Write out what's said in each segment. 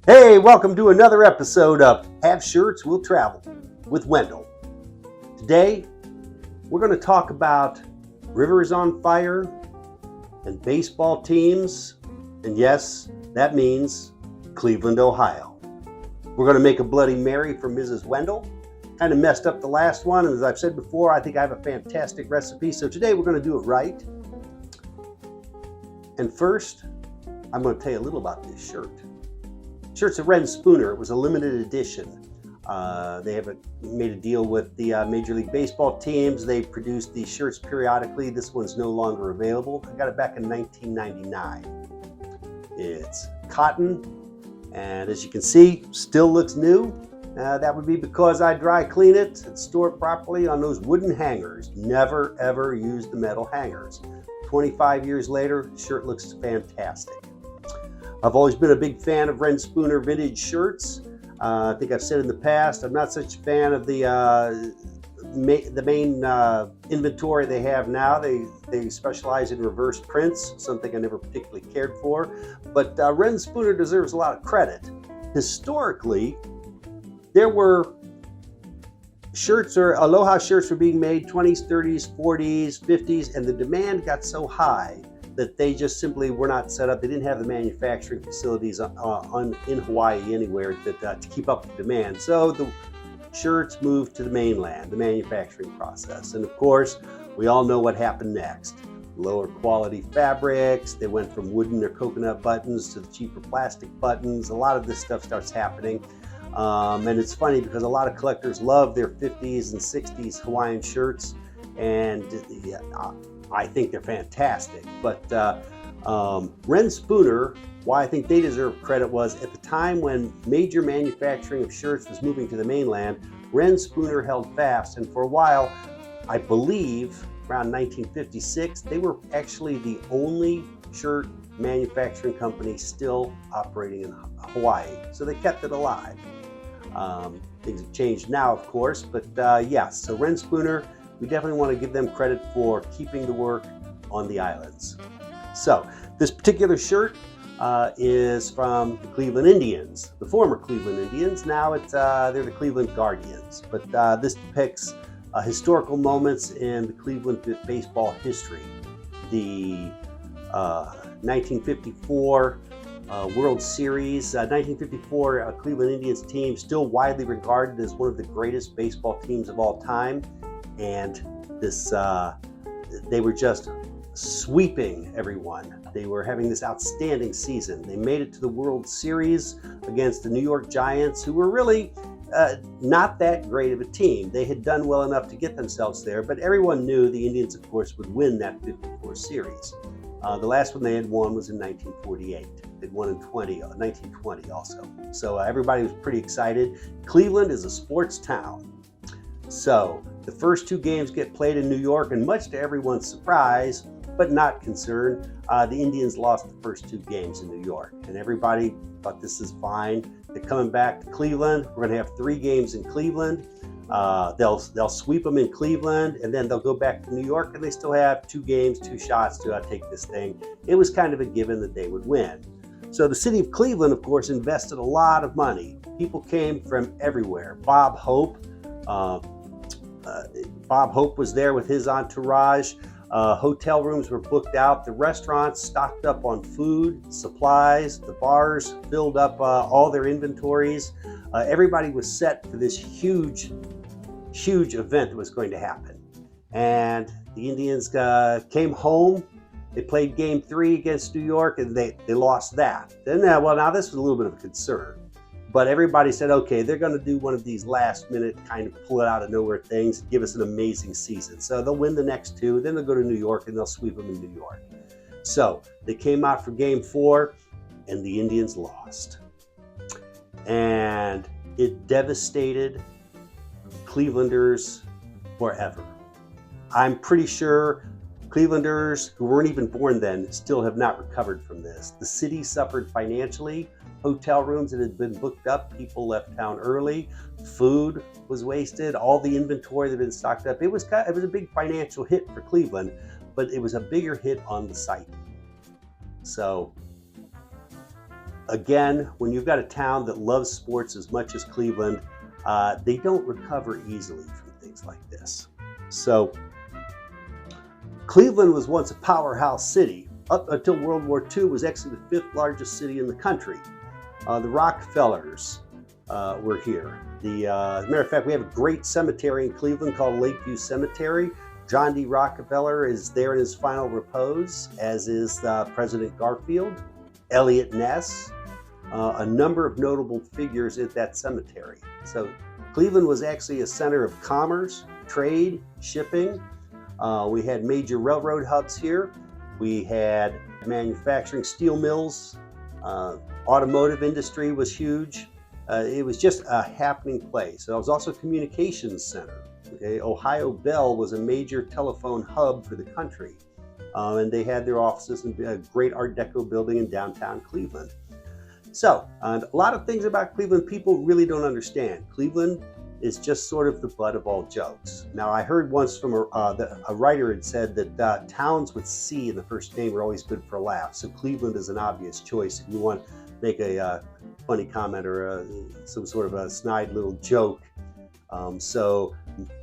Hey, welcome to another episode of Have Shirts Will Travel with Wendall. Today, we're going to talk about rivers on fire and baseball teams, and yes, that means Cleveland, Ohio. We're going to make a Bloody Mary for Mrs. Wendall. Kind of messed up the last one, and as I've said before, I think I have a fantastic recipe, so today we're going to do it right. And first, I'm going to tell you a little about this shirt. Shirt's a Reyn Spooner. It was a limited edition. They made a deal with the Major League Baseball teams. They produced these shirts periodically. This one's no longer available. I got it back in 1999. It's cotton, and as you can see, still looks new. That would be because I dry clean it and store it properly on those wooden hangers. Never, ever use the metal hangers. 25 years later, the shirt looks fantastic. I've always been a big fan of Reyn Spooner vintage shirts. I think I've said in the past, I'm not such a fan of the main inventory they have now. They specialize in reverse prints, something I never particularly cared for. But Reyn Spooner deserves a lot of credit. Historically, there were shirts, or Aloha shirts were being made 20s, 30s, 40s, 50s, and the demand got so high that they just simply were not set up. They didn't have the manufacturing facilities in Hawaii anywhere to keep up with demand. So the shirts moved to the mainland, the manufacturing process. And of course, we all know what happened next. Lower quality fabrics. They went from wooden or coconut buttons to the cheaper plastic buttons. A lot of this stuff starts happening. And it's funny because a lot of collectors love their 50s and 60s Hawaiian shirts, and I think they're fantastic. But Reyn Spooner, why I think they deserve credit was at the time when major manufacturing of shirts was moving to the mainland, Reyn Spooner held fast, and for a while, I believe around 1956, they were actually the only shirt manufacturing company still operating in Hawaii. So they kept it alive. Things have changed now, of course, but yes, so Reyn Spooner, we definitely want to give them credit for keeping the work on the islands. So this particular shirt is from the Cleveland Indians, the former Cleveland Indians. Now they're the Cleveland Guardians, but this depicts historical moments in the Cleveland baseball history. The 1954 World Series, 1954 Cleveland Indians team, still widely regarded as one of the greatest baseball teams of all time. And this, they were just sweeping everyone. They were having this outstanding season. They made it to the World Series against the New York Giants, who were really not that great of a team. They had done well enough to get themselves there, but everyone knew the Indians, of course, would win that 54 series. The last one they had won was in 1948. They'd won in 1920 also. So everybody was pretty excited. Cleveland is a sports town. So the first two games get played in New York, and much to everyone's surprise, but not concern, the Indians lost the first two games in New York. And everybody thought this is fine. They're coming back to Cleveland. We're going to have 3 games in Cleveland. They'll sweep them in Cleveland, and then they'll go back to New York, and they still have 2 games, 2 shots to take this thing. It was kind of a given that they would win. So the city of Cleveland, of course, invested a lot of money. People came from everywhere. Bob Hope was there with his entourage. Hotel rooms were booked out. The restaurants stocked up on food, supplies. The bars filled up all their inventories. Everybody was set for this huge event that was going to happen. And the Indians came home. They played game 3 against New York, and they lost that. Then, now this was a little bit of a concern. But everybody said, okay, they're going to do one of these last-minute kind of pull-it-out-of-nowhere things, give us an amazing season. So they'll win the next 2, then they'll go to New York, and they'll sweep them in New York. So they came out for Game 4, and the Indians lost. And it devastated Clevelanders forever. I'm pretty sure Clevelanders who weren't even born then still have not recovered from this. The city suffered financially. Hotel rooms that had been booked up, people left town early. Food was wasted. All the inventory that had been stocked up. It was a big financial hit for Cleveland, but it was a bigger hit on the site. So again, when you've got a town that loves sports as much as Cleveland, they don't recover easily from things like this. So Cleveland was once a powerhouse city. Up until World War II, it was actually the 5th largest city in the country. The Rockefellers were here. As a matter of fact, we have a great cemetery in Cleveland called Lakeview Cemetery. John D. Rockefeller is there in his final repose, as is President Garfield, Elliot Ness, a number of notable figures at that cemetery. So Cleveland was actually a center of commerce, trade, shipping. We had major railroad hubs here. We had manufacturing, steel mills, automotive industry was huge. It was just a happening place. It was also a communications center. Okay? Ohio Bell was a major telephone hub for the country. And they had their offices in a great Art Deco building in downtown Cleveland. So, a lot of things about Cleveland people really don't understand. Cleveland is just sort of the butt of all jokes. Now, I heard once from a writer had said that towns with C in the first name are always good for a laugh. So Cleveland is an obvious choice if you want to make a funny comment or some sort of a snide little joke. So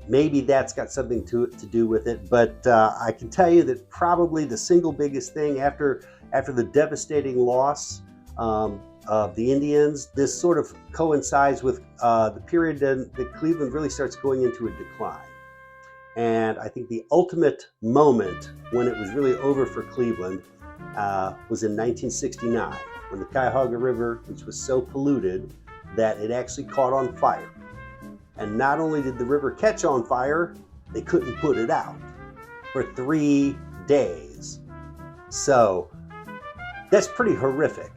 maybe that's got something to do with it. But I can tell you that probably the single biggest thing after the devastating loss of the Indians, this sort of coincides with the period that Cleveland really starts going into a decline. And I think the ultimate moment when it was really over for Cleveland was in 1969, when the Cuyahoga River, which was so polluted that it actually caught on fire. And not only did the river catch on fire, they couldn't put it out for 3 days. So that's pretty horrific.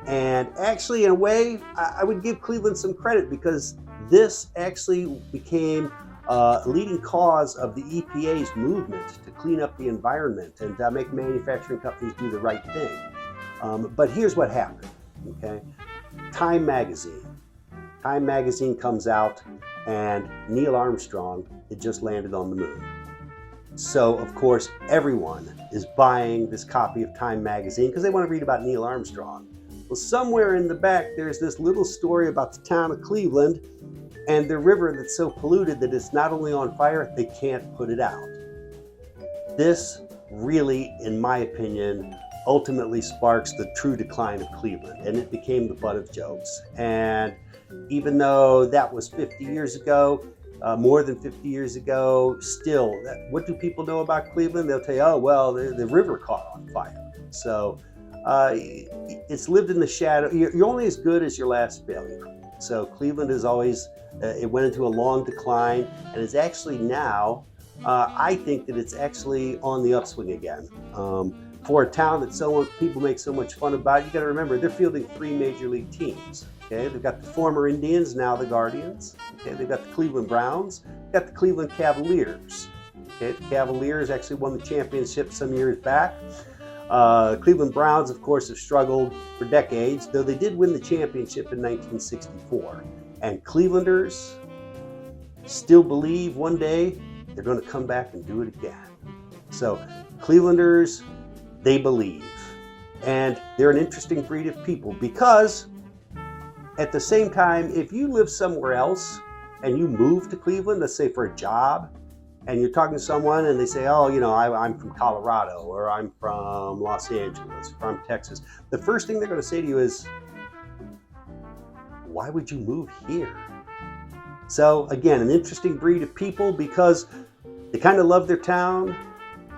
And actually, in a way, I would give Cleveland some credit because this actually became a leading cause of the EPA's movement to clean up the environment and make manufacturing companies do the right thing. But here's what happened, okay? Time magazine comes out, and Neil Armstrong had just landed on the moon. So, of course, everyone is buying this copy of Time magazine because they want to read about Neil Armstrong. Well, somewhere in the back, there's this little story about the town of Cleveland and the river that's so polluted that it's not only on fire, they can't put it out. This really, in my opinion, ultimately sparks the true decline of Cleveland, and it became the butt of jokes. And even though that was 50 years ago, more than 50 years ago, still, what do people know about Cleveland? They'll tell you, oh, well, the river caught on fire. So it's lived in the shadow. You're only as good as your last failure. So Cleveland is always, it went into a long decline, and it's actually now, I think that it's actually on the upswing again. For a town that people make so much fun about, you got to remember, they're fielding 3 major league teams. Okay, they've got the former Indians, now the Guardians. Okay, they've got the Cleveland Browns, they've got the Cleveland Cavaliers. Okay, the Cavaliers actually won the championship some years back. Cleveland Browns, of course, have struggled for decades, though they did win the championship in 1964. And Clevelanders still believe one day they're going to come back and do it again. So Clevelanders, they believe. And they're an interesting breed of people because at the same time, if you live somewhere else and you move to Cleveland, let's say for a job, and you're talking to someone and they say, oh, you know, I'm from Colorado, or I'm from Los Angeles, or from Texas, the first thing they're going to say to you is, why would you move here? So again, an interesting breed of people because they kind of love their town.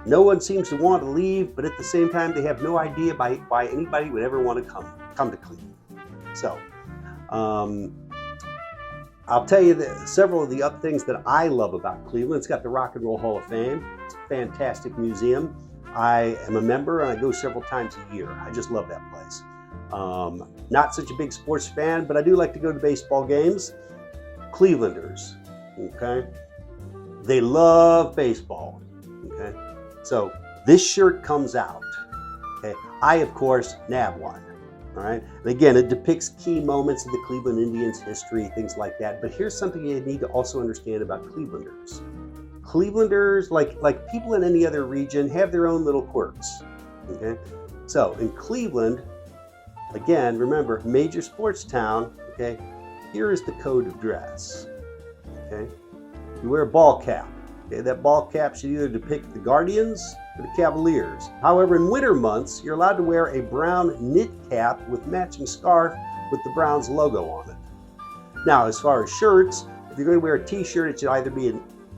No one seems to want to leave, but at the same time, they have no idea why anybody would ever want to come to Cleveland. So I'll tell you that several of the things that I love about Cleveland. It's got the Rock and Roll Hall of Fame. It's a fantastic museum. I am a member and I go several times a year. I just love that place. Not such a big sports fan, but I do like to go to baseball games. Clevelanders, okay? They love baseball, okay? So this shirt comes out, okay? I, of course, nab one. All right. And again, it depicts key moments of the Cleveland Indians' history, things like that. But here's something you need to also understand about Clevelanders. Clevelanders, like people in any other region, have their own little quirks. Okay. So in Cleveland, Again, remember, major sports town, okay? Here is the code of dress, okay? You wear a ball cap. Okay, that ball cap should either depict the Guardians or the Cavaliers. However, in winter months, you're allowed to wear a brown knit cap with matching scarf with the Browns logo on it. Now, as far as shirts, if you're going to wear a t-shirt, it should either be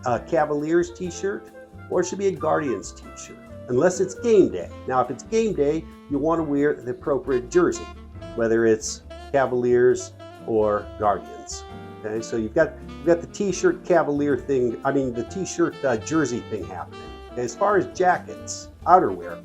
a Cavaliers t-shirt or it should be a Guardians t-shirt, unless it's game day. Now, if it's game day, you want to wear the appropriate jersey, whether it's Cavaliers or Guardians. Okay, so you've got the t-shirt Cavalier thing, the t-shirt jersey thing happening. Okay, as far as jackets, outerwear,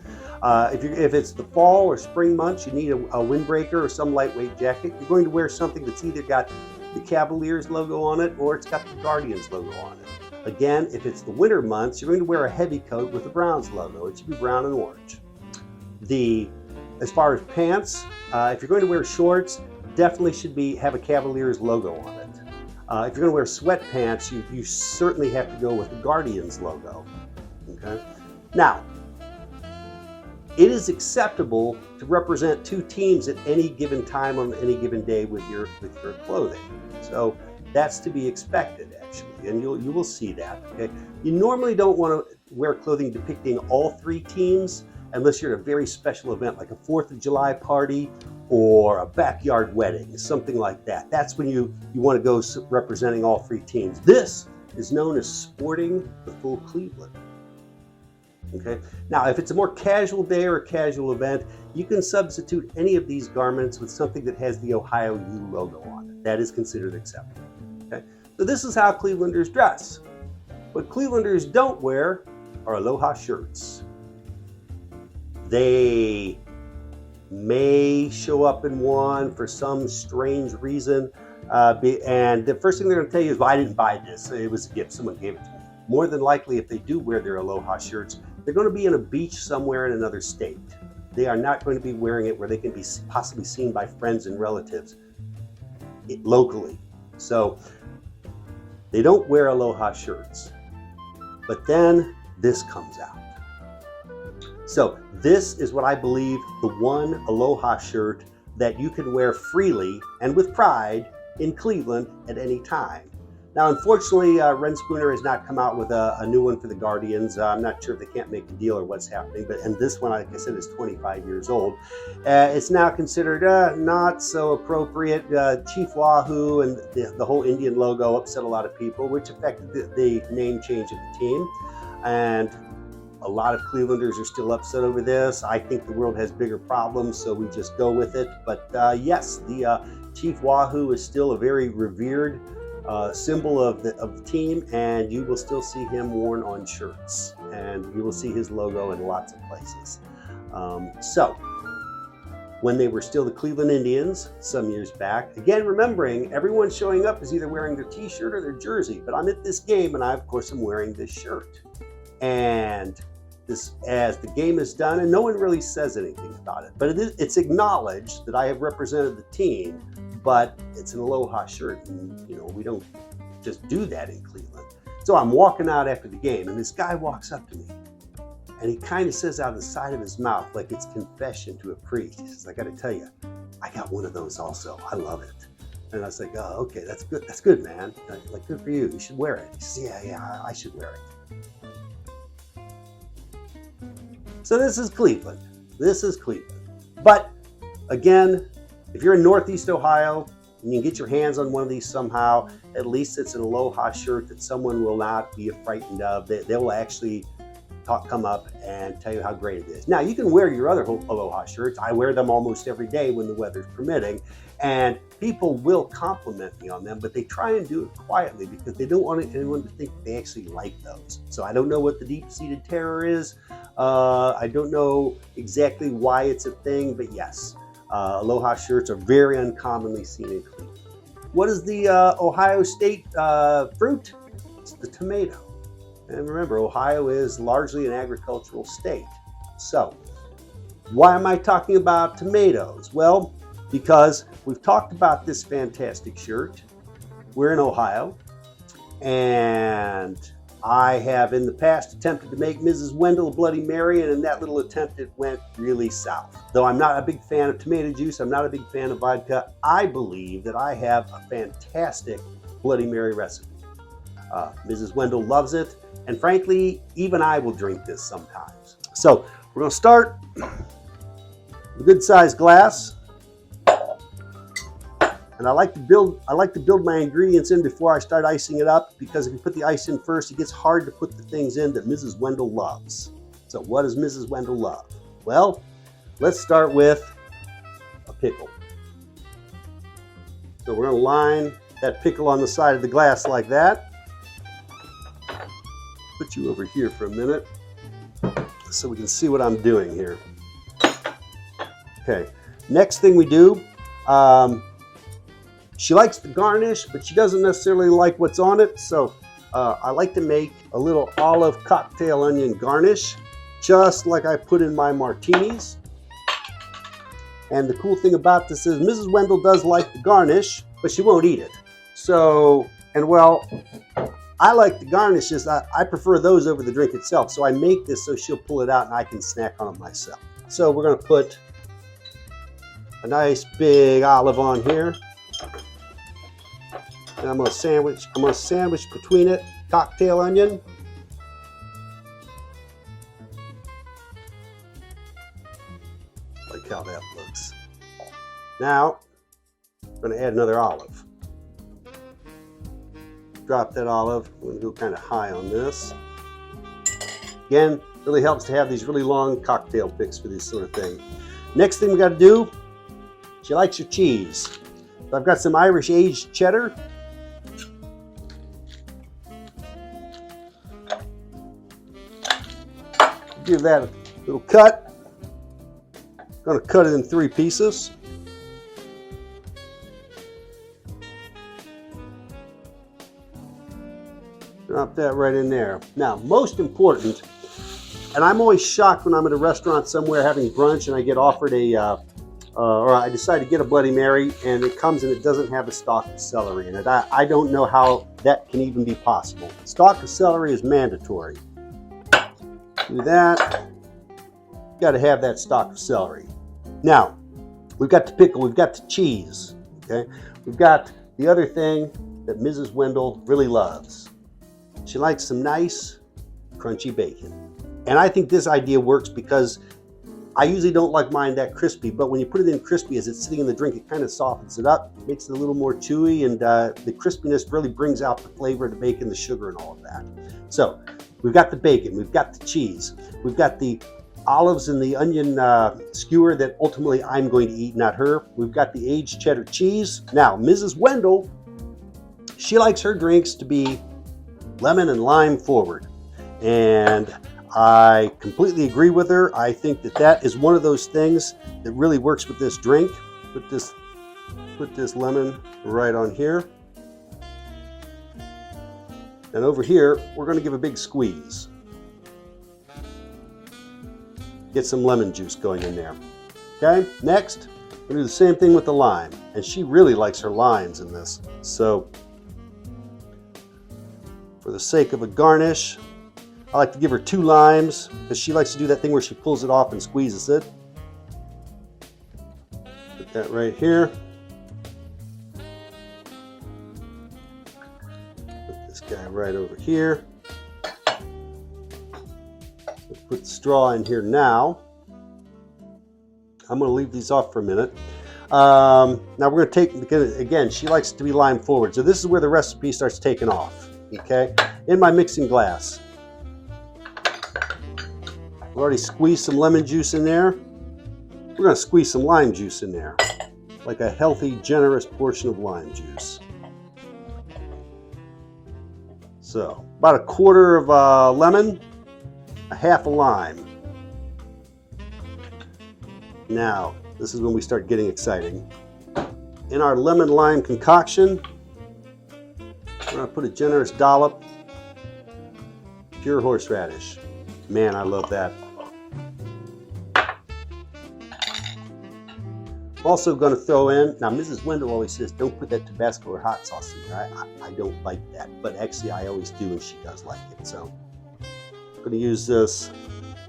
if it's the fall or spring months, you need a windbreaker or some lightweight jacket. You're going to wear something that's either got the Cavaliers logo on it or it's got the Guardians logo on it. Again, if it's the winter months, you're going to wear a heavy coat with the Browns logo. It should be brown and orange. As far as pants, if you're going to wear shorts, definitely should have a Cavaliers logo on it. If you're going to wear sweatpants, you certainly have to go with the Guardians logo. Okay. Now, it is acceptable to represent two teams at any given time on any given day with your clothing. So that's to be expected, actually, and you will see that. Okay. You normally don't want to wear clothing depicting all three teams unless you're at a very special event like a 4th of July party or a backyard wedding, something like that. That's when you want to go representing all three teams. This is known as sporting the full Cleveland. Okay. Now, if it's a more casual day or a casual event, you can substitute any of these garments with something that has the Ohio U logo on it. That is considered acceptable. Okay. So this is how Clevelanders dress. What Clevelanders don't wear are aloha shirts. They may show up in one for some strange reason, and the first thing they're going to tell you is, well, I didn't buy this. It was a gift. Someone gave it to me. More than likely, if they do wear their aloha shirts, they're going to be in a beach somewhere in another state. They are not going to be wearing it where they can be possibly seen by friends and relatives locally. So they don't wear aloha shirts. But then this comes out. So this is what I believe the one aloha shirt that you can wear freely and with pride in Cleveland at any time. Now, unfortunately, Reyn has not come out with a new one for the Guardians. I'm not sure if they can't make a deal or what's happening, and this one, like I said, is 25 years old. It's now considered not so appropriate. Chief Wahoo and the whole Indian logo upset a lot of people, which affected the name change of the team. And a lot of Clevelanders are still upset over this. I think the world has bigger problems, so we just go with it. But yes, the Chief Wahoo is still a very revered symbol of the team, and you will still see him worn on shirts, and you will see his logo in lots of places. So when they were still the Cleveland Indians some years back, again, remembering everyone showing up is either wearing their t-shirt or their jersey, but I'm at this game and I, of course, am wearing this shirt. And this, as the game is done, and no one really says anything about it, but it's acknowledged that I have represented the team, but it's an aloha shirt, and we don't just do that in Cleveland. So I'm walking out after the game, and this guy walks up to me, and he kind of says out of the side of his mouth, like it's confession to a priest. He says, "I got to tell you, I got one of those also. I love it." And I was like, "Oh, okay, that's good. That's good, man. Like, good for you. You should wear it." He says, "Yeah, I should wear it." So this is Cleveland. This is Cleveland. But again, if you're in Northeast Ohio and you can get your hands on one of these somehow, at least it's an aloha shirt that someone will not be frightened of. They will actually come up and tell you how great it is. Now, you can wear your other aloha shirts. I wear them almost every day when the weather's permitting, and people will compliment me on them, but they try and do it quietly because they don't want anyone to think they actually like those. So I don't know what the deep-seated terror is. I don't know exactly why it's a thing, but yes, aloha shirts are very uncommonly seen in Cleveland. What is the Ohio State fruit? It's the tomato. And remember, Ohio is largely an agricultural state. So, why am I talking about tomatoes? Well, because we've talked about this fantastic shirt. We're in Ohio, and I have in the past attempted to make Mrs. Wendall a Bloody Mary, and in that little attempt it went really south. Though I'm not a big fan of tomato juice, I'm not a big fan of vodka, I believe that I have a fantastic Bloody Mary recipe. Mrs. Wendall loves it, and frankly, even I will drink this sometimes. So we're going to start with a good sized glass. And I like to build my ingredients in before I start icing it up, because if you put the ice in first, it gets hard to put the things in that Mrs. Wendall loves. So what does Mrs. Wendall love? Well, let's start with a pickle. So we're going to line that pickle on the side of the glass like that. Put you over here for a minute so we can see what I'm doing here. Okay, next thing we do, she likes the garnish, but she doesn't necessarily like what's on it. So I like to make a little olive cocktail onion garnish, just like I put in my martinis. And the cool thing about this is Mrs. Wendall does like the garnish, but she won't eat it. So, and well, I like the garnishes. I prefer those over the drink itself. So I make this so she'll pull it out and I can snack on it myself. So we're going to put a nice big olive on here. And I'm going to sandwich between it cocktail onion. Like how that looks. Now, I'm going to add another olive. Drop that olive. I'm going to go kind of high on this. Again, really helps to have these really long cocktail picks for this sort of thing. Next thing we got to do, she likes her cheese. So I've got some Irish aged cheddar. Give that a little cut. I'm going to cut it in 3 pieces. Drop that right in there. Now, most important, and I'm always shocked when I'm at a restaurant somewhere having brunch and I get offered or I decide to get a Bloody Mary and it comes and it doesn't have a stalk of celery in it. I don't know how that can even be possible. Stalk of celery is mandatory. Do that. Got to have that stalk of celery. Now, we've got the pickle, we've got the cheese. Okay, we've got the other thing that Mrs. Wendall really loves. She likes some nice, crunchy bacon. And I think this idea works because I usually don't like mine that crispy, but when you put it in crispy as it's sitting in the drink, it kind of softens it up, makes it a little more chewy, and the crispiness really brings out the flavor of the bacon, the sugar, and all of that. So we've got the bacon, we've got the cheese, we've got the olives and the onion skewer that ultimately I'm going to eat, not her. We've got the aged cheddar cheese. Now, Mrs. Wendall, she likes her drinks to be lemon and lime forward. And I completely agree with her. I think that that is one of those things that really works with this drink. Put this lemon right on here. And over here, we're going to give a big squeeze. Get some lemon juice going in there. Okay, next, we'll do the same thing with the lime. And she really likes her limes in this. So, for the sake of a garnish, I like to give her 2 limes because she likes to do that thing where she pulls it off and squeezes it. Put that right here. Put this guy right over here. Let's put the straw in here now. I'm going to leave these off for a minute. Now we're going to take, because again, she likes to be lime forward. So this is where the recipe starts taking off. Okay, in my mixing glass. I've already squeezed some lemon juice in there. We're going to squeeze some lime juice in there, like a healthy, generous portion of lime juice. So, about a quarter of a lemon, a half a lime. Now, this is when we start getting exciting. In our lemon lime concoction, we're going to put a generous dollop pure horseradish. Man, I love that. Also going to throw in, now Mrs. Wendall always says, don't put that Tabasco or hot sauce in there. I don't like that, but actually I always do, and she does like it. So I'm going to use this.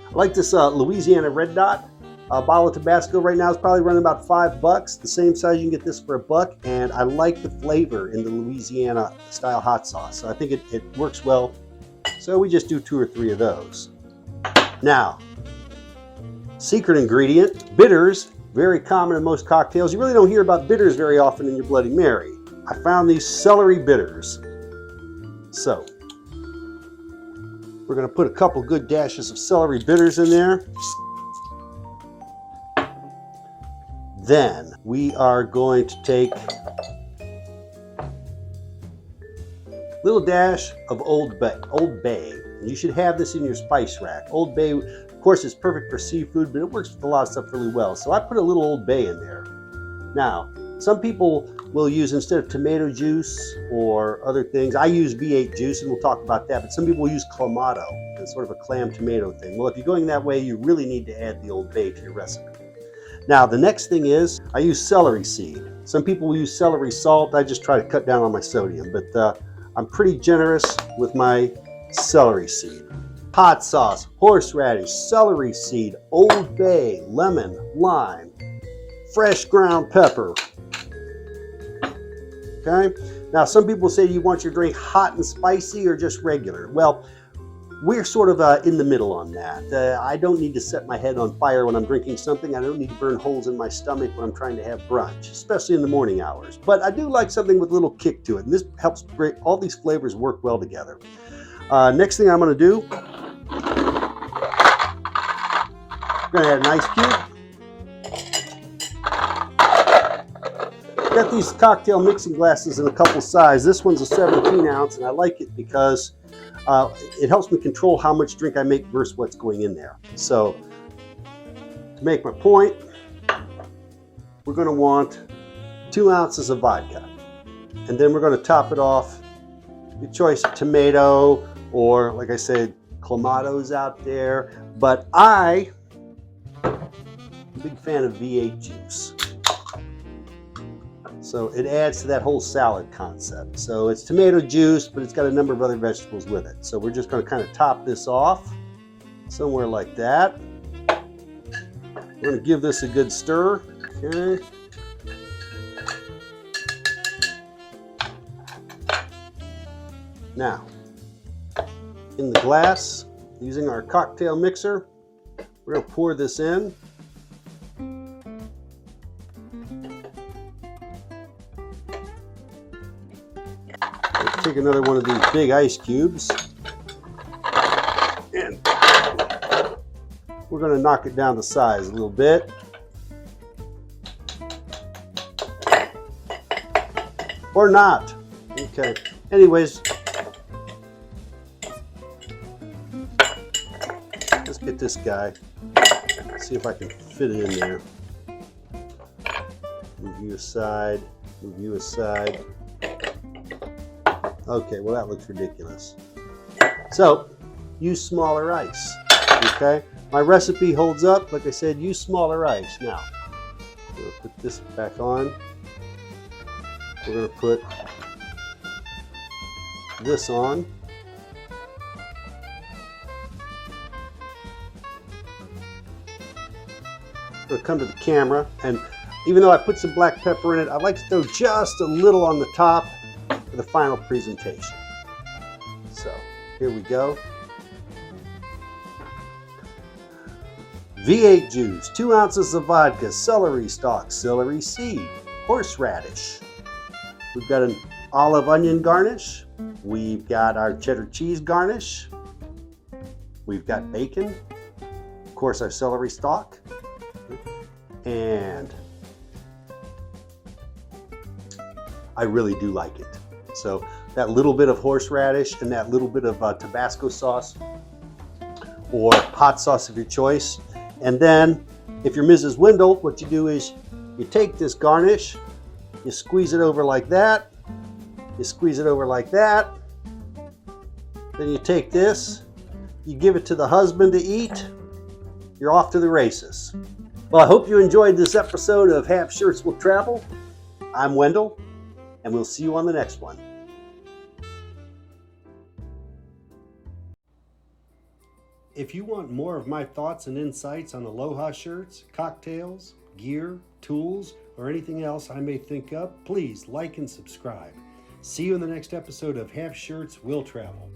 I like this Louisiana Red Dot. A bottle of Tabasco right now is probably running about $5. The same size, you can get this for $1, and I like the flavor in the Louisiana style hot sauce. So I think it works well. So we just do 2 or 3 of those. Now, secret ingredient, bitters. Very common in most cocktails. You really don't hear about bitters very often in your Bloody Mary. I found these celery bitters. So, we're going to put a couple good dashes of celery bitters in there. Then, we are going to take a little dash of Old Bay. And you should have this in your spice rack. Old Bay, of course, is perfect for seafood, but it works with a lot of stuff really well. So I put a little Old Bay in there. Now, some people will use, instead of tomato juice or other things, I use V8 juice, and we'll talk about that, but some people will use Clamato. It's sort of a clam tomato thing. Well, if you're going that way, you really need to add the Old Bay to your recipe. Now, the next thing is, I use celery seed. Some people will use celery salt. I just try to cut down on my sodium, but I'm pretty generous with my celery seed. Hot sauce, horseradish, celery seed, Old Bay, lemon, lime, fresh ground pepper. Okay? Now, some people say you want your drink hot and spicy or just regular. Well, we're sort of in the middle on that. I don't need to set my head on fire when I'm drinking something. I don't need to burn holes in my stomach when I'm trying to have brunch, especially in the morning hours. But I do like something with a little kick to it, and this helps break all these flavors work well together. Next thing I'm going to do, I'm going to add an ice cube. Got these cocktail mixing glasses in a couple sizes. This one's a 17 ounce, and I like it because it helps me control how much drink I make versus what's going in there. So, to make my point, we're going to want 2 ounces of vodka. And then we're going to top it off. Your choice of tomato, or like I said, Clamato's out there. But I'm a big fan of V8 juice. So it adds to that whole salad concept. So it's tomato juice, but it's got a number of other vegetables with it. So we're just going to kind of top this off somewhere like that. We're going to give this a good stir. Okay. Now, in the glass, using our cocktail mixer, we're going to pour this in. Take another one of these big ice cubes, and we're going to knock it down to size a little bit. Or not. Okay. Anyways, let's get this guy. Let's see if I can fit it in there. Move you aside. Move you aside. Okay, well that looks ridiculous. So, use smaller ice, okay? My recipe holds up. Like I said, use smaller ice. Now, we're going to put this back on. We're going to put this on. I'm going to come to the camera, and even though I put some black pepper in it, I like to throw just a little on the top for the final presentation. So here we go. V8 juice, 2 ounces of vodka, celery stalk, celery seed, horseradish. We've got an olive onion garnish. We've got our cheddar cheese garnish. We've got bacon. Of course, our celery stalk. And I really do like it. So that little bit of horseradish and that little bit of Tabasco sauce or hot sauce of your choice. And then if you're Mrs. Wendall, what you do is you take this garnish, you squeeze it over like that, you squeeze it over like that, then you take this, you give it to the husband to eat, you're off to the races. Well, I hope you enjoyed this episode of Half Shirts Will Travel. I'm Wendell, and we'll see you on the next one. If you want more of my thoughts and insights on aloha shirts, cocktails, gear, tools, or anything else I may think of, please like and subscribe. See you in the next episode of Half Shirts Will Travel.